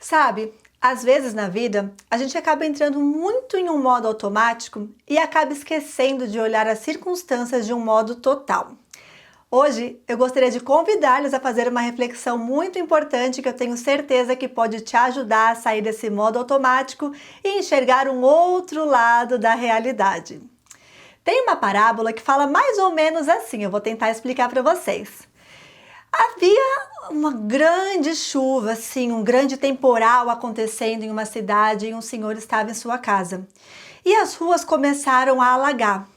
Sabe, às vezes na vida, a gente acaba entrando muito em um modo automático e acaba esquecendo de olhar as circunstâncias de um modo total. Hoje, eu gostaria de convidar-los a fazer uma reflexão muito importante que eu tenho certeza que pode te ajudar a sair desse modo automático e enxergar um outro lado da realidade. Tem uma parábola que fala mais ou menos assim, eu vou tentar explicar para vocês. Havia uma grande chuva, assim, um grande temporal acontecendo em uma cidade e um senhor estava em sua casa. E as ruas começaram a alagar.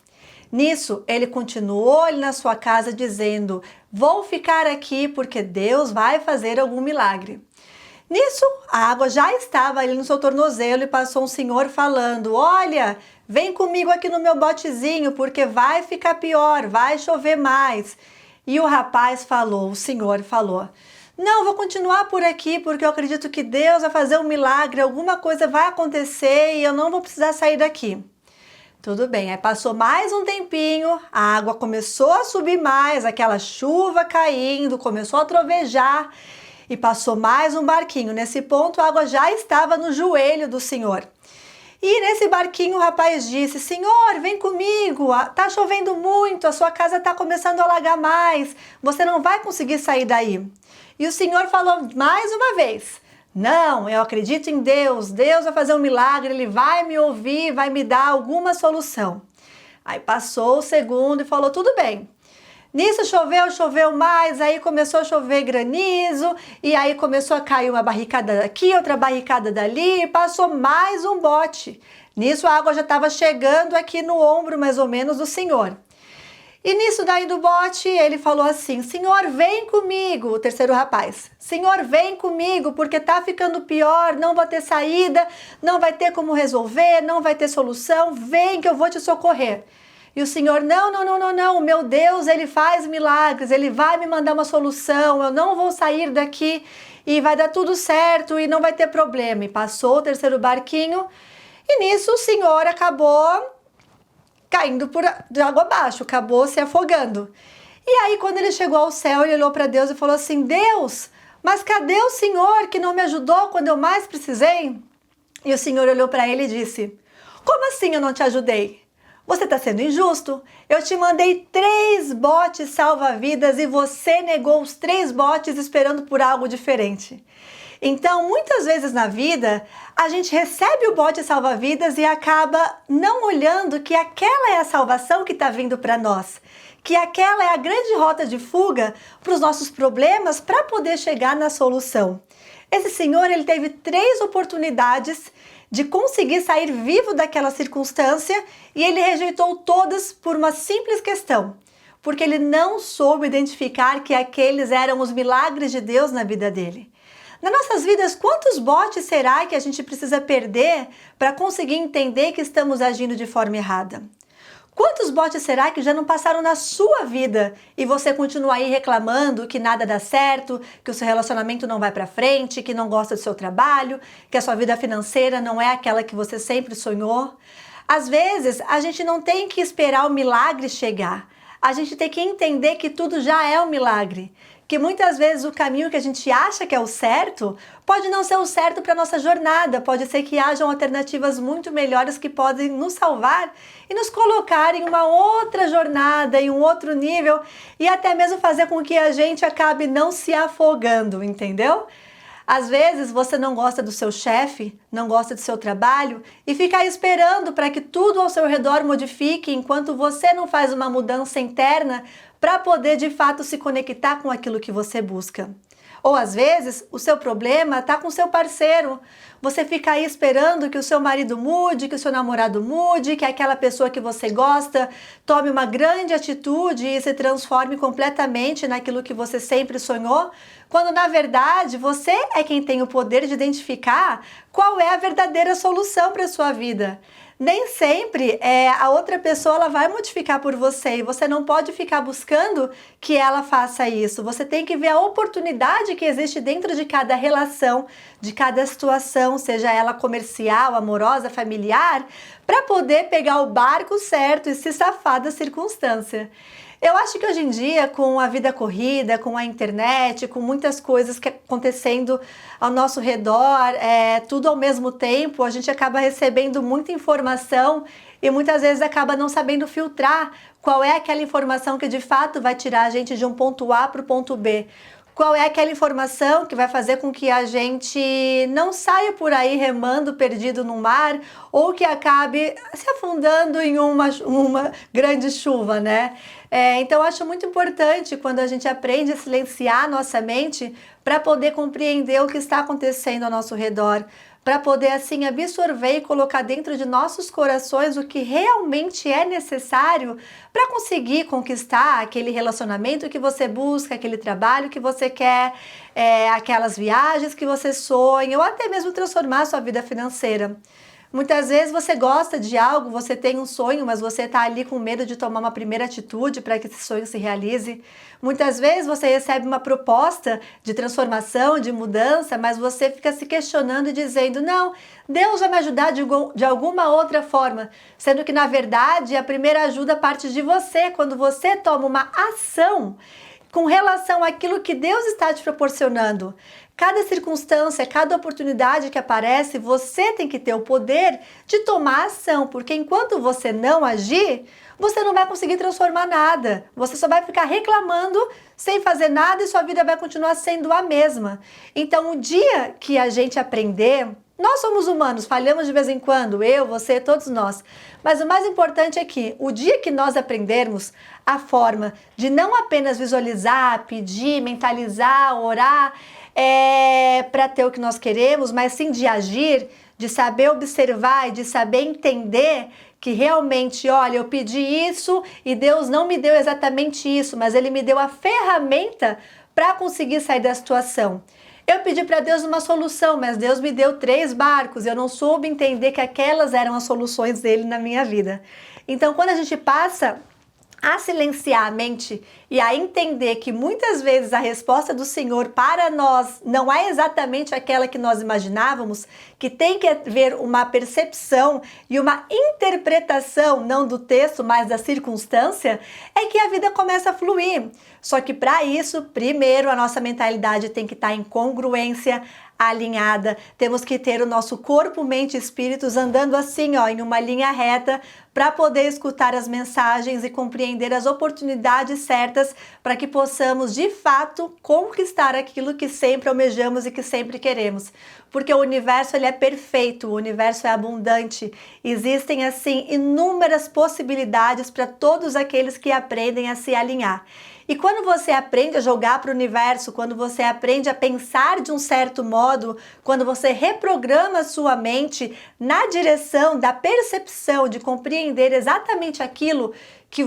Nisso, ele continuou ali na sua casa dizendo: "Vou ficar aqui porque Deus vai fazer algum milagre." Nisso, a água já estava ali no seu tornozelo e passou um senhor falando: "Olha, vem comigo aqui no meu botezinho porque vai ficar pior, vai chover mais." E o rapaz falou, o senhor falou: "Não, vou continuar por aqui porque eu acredito que Deus vai fazer um milagre, alguma coisa vai acontecer e eu não vou precisar sair daqui." Tudo bem, aí passou mais um tempinho, a água começou a subir mais, aquela chuva caindo, começou a trovejar e passou mais um barquinho. Nesse ponto, a água já estava no joelho do senhor. E nesse barquinho o rapaz disse: "Senhor, vem comigo, tá chovendo muito, a sua casa está começando a alagar mais, você não vai conseguir sair daí." E o senhor falou mais uma vez: "Não, eu acredito em Deus, Deus vai fazer um milagre, Ele vai me ouvir, vai me dar alguma solução." Aí passou o segundo e falou: "Tudo bem." Nisso choveu mais, aí começou a chover granizo, e aí começou a cair uma barricada daqui, outra barricada dali, e passou mais um bote. Nisso a água já estava chegando aqui no ombro, mais ou menos, do senhor. E nisso daí do bote, ele falou assim: "Senhor, vem comigo." O terceiro rapaz: "Senhor, vem comigo, porque tá ficando pior, não vai ter saída, não vai ter como resolver, não vai ter solução, vem que eu vou te socorrer." E o senhor: não, o meu Deus, ele faz milagres, ele vai me mandar uma solução, eu não vou sair daqui e vai dar tudo certo e não vai ter problema." E passou o terceiro barquinho e nisso o senhor acabou caindo de água abaixo, acabou se afogando. E aí quando ele chegou ao céu, ele olhou para Deus e falou assim: "Deus, mas cadê o senhor que não me ajudou quando eu mais precisei?" E o senhor olhou para ele e disse: "Como assim eu não te ajudei? Você está sendo injusto. Eu te mandei 3 botes salva-vidas e você negou os 3 botes esperando por algo diferente." Então, muitas vezes na vida, a gente recebe o bote salva-vidas e acaba não olhando que aquela é a salvação que está vindo para nós, que aquela é a grande rota de fuga para os nossos problemas para poder chegar na solução. Esse senhor, ele teve 3 oportunidades de conseguir sair vivo daquela circunstância e ele rejeitou todas por uma simples questão, porque ele não soube identificar que aqueles eram os milagres de Deus na vida dele. Nas nossas vidas, quantos botes será que a gente precisa perder para conseguir entender que estamos agindo de forma errada? Quantos botes será que já não passaram na sua vida e você continua aí reclamando que nada dá certo, que o seu relacionamento não vai para frente, que não gosta do seu trabalho, que a sua vida financeira não é aquela que você sempre sonhou? Às vezes, a gente não tem que esperar o milagre chegar. A gente tem que entender que tudo já é um milagre. Que muitas vezes o caminho que a gente acha que é o certo pode não ser o certo para a nossa jornada, pode ser que hajam alternativas muito melhores que podem nos salvar e nos colocar em uma outra jornada, em um outro nível e até mesmo fazer com que a gente acabe não se afogando, entendeu? Às vezes você não gosta do seu chefe, não gosta do seu trabalho e fica aí esperando para que tudo ao seu redor modifique enquanto você não faz uma mudança interna para poder de fato se conectar com aquilo que você busca. Ou às vezes o seu problema está com o seu parceiro. Você fica aí esperando que o seu marido mude, que o seu namorado mude, que aquela pessoa que você gosta tome uma grande atitude e se transforme completamente naquilo que você sempre sonhou, quando na verdade você é quem tem o poder de identificar qual é a verdadeira solução para a sua vida. Nem sempre a outra pessoa ela vai modificar por você e você não pode ficar buscando que ela faça isso. Você tem que ver a oportunidade que existe dentro de cada relação, de cada situação, seja ela comercial, amorosa, familiar, para poder pegar o barco certo e se safar da circunstância. Eu acho que hoje em dia, com a vida corrida, com a internet, com muitas coisas que acontecendo ao nosso redor, tudo ao mesmo tempo, a gente acaba recebendo muita informação e muitas vezes acaba não sabendo filtrar qual é aquela informação que de fato vai tirar a gente de um ponto A para o ponto B. Qual é aquela informação que vai fazer com que a gente não saia por aí remando perdido no mar ou que acabe se afundando em uma grande chuva, né? Então, eu acho muito importante quando a gente aprende a silenciar a nossa mente para poder compreender o que está acontecendo ao nosso redor, para poder assim absorver e colocar dentro de nossos corações o que realmente é necessário para conseguir conquistar aquele relacionamento que você busca, aquele trabalho que você quer, aquelas viagens que você sonha, ou até mesmo transformar a sua vida financeira. Muitas vezes você gosta de algo, você tem um sonho, mas você está ali com medo de tomar uma primeira atitude para que esse sonho se realize. Muitas vezes você recebe uma proposta de transformação, de mudança, mas você fica se questionando e dizendo, não, Deus vai me ajudar de alguma outra forma. Sendo que, na verdade, a primeira ajuda parte de você, quando você toma uma ação com relação àquilo que Deus está te proporcionando. Cada circunstância, cada oportunidade que aparece, você tem que ter o poder de tomar ação, porque enquanto você não agir, você não vai conseguir transformar nada. Você só vai ficar reclamando sem fazer nada e sua vida vai continuar sendo a mesma. Então, o dia que a gente aprender, nós somos humanos, falhamos de vez em quando, eu, você, todos nós. Mas o mais importante é que o dia que nós aprendermos a forma de não apenas visualizar, pedir, mentalizar, orar, para ter o que nós queremos, mas sim de agir, de saber observar e de saber entender que realmente, olha, eu pedi isso e Deus não me deu exatamente isso, mas Ele me deu a ferramenta para conseguir sair da situação. Eu pedi para Deus uma solução, mas Deus me deu 3 barcos, eu não soube entender que aquelas eram as soluções dele na minha vida. Então, quando a gente passa a silenciar a mente e a entender que muitas vezes a resposta do Senhor para nós não é exatamente aquela que nós imaginávamos, que tem que haver uma percepção e uma interpretação, não do texto, mas da circunstância, é que a vida começa a fluir. Só que para isso, primeiro, a nossa mentalidade tem que estar em congruência, alinhada, temos que ter o nosso corpo, mente e espíritos andando assim, ó, em uma linha reta, para poder escutar as mensagens e compreender as oportunidades certas para que possamos, de fato, conquistar aquilo que sempre almejamos e que sempre queremos. Porque o universo ele é perfeito, o universo é abundante, existem assim inúmeras possibilidades para todos aqueles que aprendem a se alinhar. E quando você aprende a jogar para o universo, quando você aprende a pensar de um certo modo, quando você reprograma a sua mente na direção da percepção, de compreender exatamente aquilo que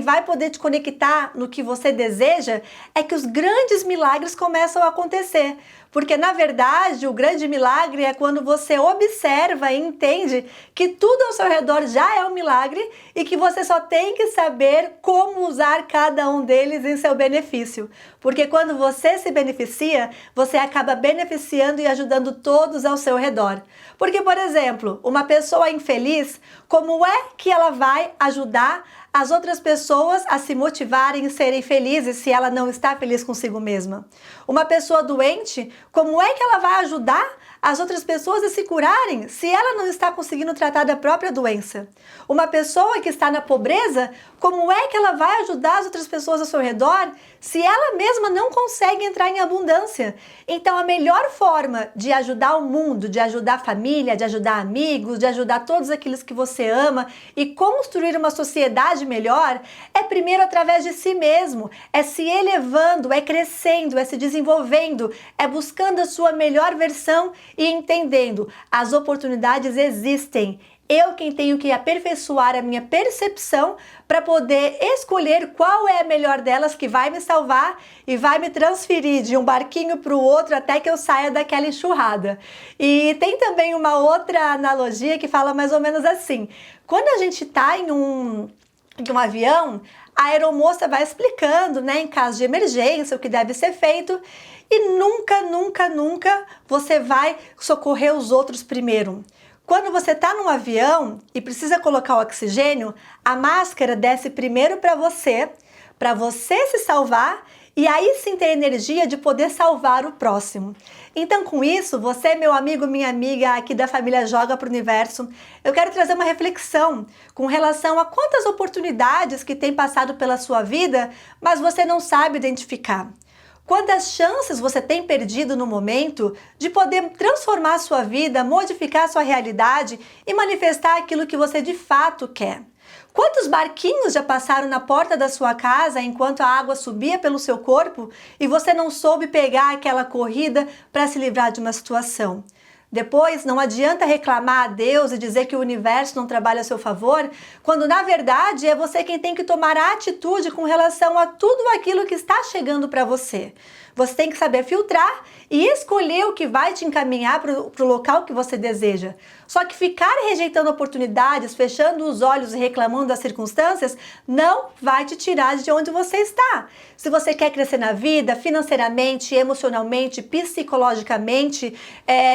vai poder te conectar no que você deseja, é que os grandes milagres começam a acontecer. Porque, na verdade, o grande milagre é quando você observa e entende que tudo ao seu redor já é um milagre e que você só tem que saber como usar cada um deles em seu benefício. Porque quando você se beneficia, você acaba beneficiando e ajudando todos ao seu redor. Porque, por exemplo, uma pessoa infeliz, como é que ela vai ajudar as outras pessoas a se motivarem e serem felizes se ela não está feliz consigo mesma? Uma pessoa doente, como é que ela vai ajudar as outras pessoas a se curarem se ela não está conseguindo tratar da própria doença? Uma pessoa que está na pobreza, como é que ela vai ajudar as outras pessoas ao seu redor se ela mesma não consegue entrar em abundância? Então, a melhor forma de ajudar o mundo, de ajudar a família, de ajudar amigos, de ajudar todos aqueles que você ama e construir uma sociedade melhor é primeiro através de si mesmo, é se elevando, é crescendo, é se desenvolvendo, é buscando a sua melhor versão e entendendo as oportunidades existem. Eu quem tenho que aperfeiçoar a minha percepção para poder escolher qual é a melhor delas que vai me salvar e vai me transferir de um barquinho para o outro até que eu saia daquela enxurrada. E tem também uma outra analogia que fala mais ou menos assim. Quando a gente está em um avião, a aeromoça vai explicando, né, em caso de emergência, o que deve ser feito e nunca você vai socorrer os outros primeiro. Quando você está num avião e precisa colocar o oxigênio, a máscara desce primeiro para você, para você se salvar e aí sim ter energia de poder salvar o próximo. Então, com isso, você, meu amigo, minha amiga aqui da família Joga para o Universo, eu quero trazer uma reflexão com relação a quantas oportunidades que tem passado pela sua vida, mas você não sabe identificar. Quantas chances você tem perdido no momento de poder transformar a sua vida, modificar a sua realidade e manifestar aquilo que você de fato quer? Quantos barquinhos já passaram na porta da sua casa enquanto a água subia pelo seu corpo e você não soube pegar aquela corrida para se livrar de uma situação? Depois, não adianta reclamar a Deus e dizer que o universo não trabalha a seu favor, quando na verdade é você quem tem que tomar a atitude com relação a tudo aquilo que está chegando para você. Você tem que saber filtrar e escolher o que vai te encaminhar para o local que você deseja. Só que ficar rejeitando oportunidades, fechando os olhos e reclamando das circunstâncias, não vai te tirar de onde você está. Se você quer crescer na vida, financeiramente, emocionalmente, psicologicamente,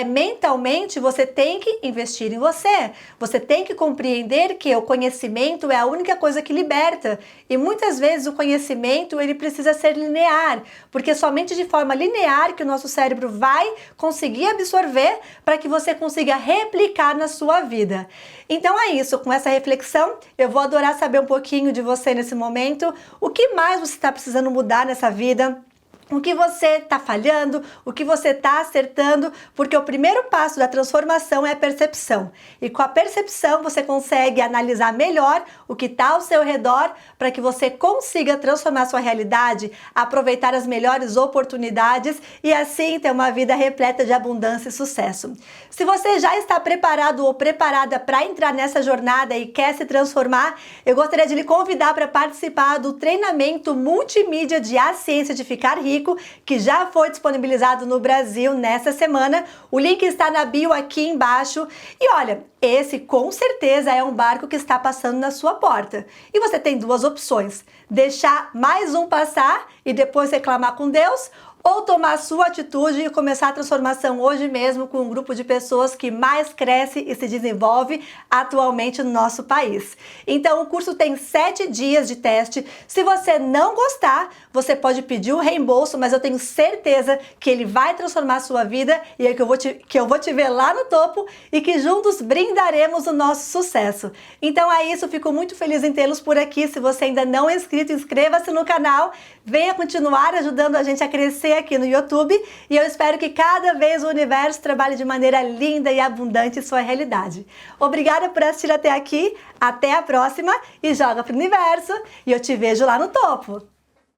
mentalmente, você tem que investir em você. Você tem que compreender que o conhecimento é a única coisa que liberta. E muitas vezes o conhecimento ele precisa ser linear, porque somente de forma linear que o nosso cérebro vai conseguir absorver para que você consiga replicar na sua vida. Então é isso, com essa reflexão, eu vou adorar saber um pouquinho de você nesse momento, o que mais você está precisando mudar nessa vida, o que você está falhando, o que você está acertando, porque o primeiro passo da transformação é a percepção. E com a percepção você consegue analisar melhor o que está ao seu redor para que você consiga transformar sua realidade, aproveitar as melhores oportunidades e assim ter uma vida repleta de abundância e sucesso. Se você já está preparado ou preparada para entrar nessa jornada e quer se transformar, eu gostaria de lhe convidar para participar do treinamento multimídia de A Ciência de Ficar Rico, que já foi disponibilizado no Brasil nessa semana. O link está na bio aqui embaixo. E olha, esse com certeza é um barco que está passando na sua porta. E você tem duas opções: deixar mais um passar e depois reclamar com Deus, ou tomar a sua atitude e começar a transformação hoje mesmo com um grupo de pessoas que mais cresce e se desenvolve atualmente no nosso país. Então o curso tem 7 dias de teste. Se você não gostar, você pode pedir o reembolso, mas eu tenho certeza que ele vai transformar a sua vida e é que eu vou te ver lá no topo e que juntos brindaremos o nosso sucesso. Então é isso, fico muito feliz em tê-los por aqui. Se você ainda não é inscrito, inscreva-se no canal, venha continuar ajudando a gente a crescer aqui no YouTube e eu espero que cada vez o universo trabalhe de maneira linda e abundante em sua realidade. Obrigada por assistir até aqui, até a próxima e joga pro universo e eu te vejo lá no topo!